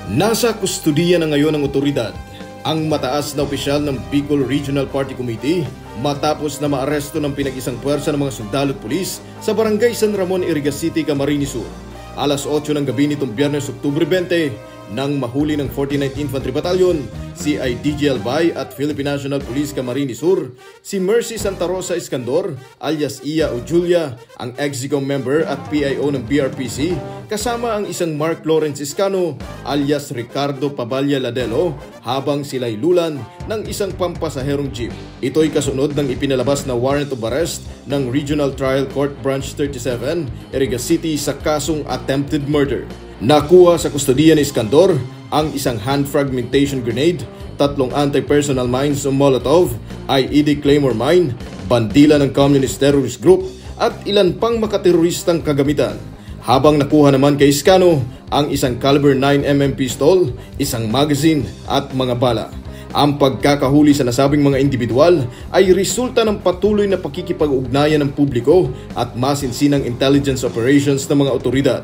Nasa kustudiya na ngayon ng otoridad ang mataas na opisyal ng Bicol Regional Party Committee matapos na maaresto ng pinag-isang puwersa ng mga sundalo at pulis sa Barangay San Ramon, Iriga City, Camarines Sur. Alas 8 ng gabi nitong Biyernes, Oktubre 20, nang mahuli ng 49th Infantry Battalion, CIDG Albay at Philippine National Police Camarines Sur, si Mercy Santa Rosa Iskandor alias Iya o Julia, ang Exicom member at PIO ng BRPC, kasama ang isang Mark Lawrence Iscano alias Ricardo Paballa Ladelo, habang sila'y lulan ng isang pampasaherong jeep. Ito'y kasunod ng ipinalabas na warrant of arrest ng Regional Trial Court Branch 37, Iriga City sa kasong attempted murder. Nakuha sa kustodiya ni Iskandor ang isang hand fragmentation grenade, 3 anti-personnel mines o Molotov, IED Claymore mine, bandila ng Communist Terrorist Group at ilan pang makateroristang kagamitan. Habang nakuha naman kay Iscano ang isang caliber 9mm pistol, isang magazine at mga bala. Ang pagkakahuli sa nasabing mga individual ay resulta ng patuloy na pakikipag-ugnayan ng publiko at masinsinang intelligence operations ng mga otoridad.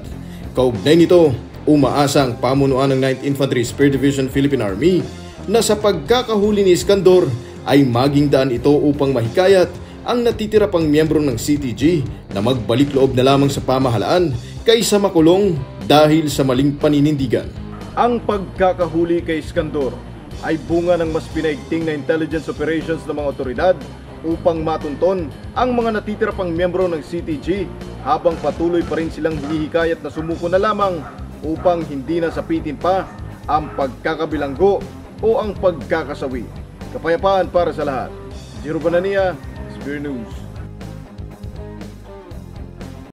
Kaugnay nito, umaasa ang pamunuan ng 9th Infantry Spear Division Philippine Army na sa pagkakahuli ni Iskandor ay maging daan ito upang mahikayat ang natitira pang miyembro ng CTG na magbalik loob na lamang sa pamahalaan kaysa makulong dahil sa maling paninindigan. Ang pagkakahuli kay Iskandor ay bunga ng mas pinaigting na intelligence operations ng mga otoridad upang matunton ang mga natitira pang miyembro ng CTG habang patuloy pa rin silang hinihikayat na sumuko na lamang upang hindi nasapitin pa ang pagkakabilanggo o ang pagkakasawi. Kapayapaan para sa lahat. Jiro Banania, Spear News.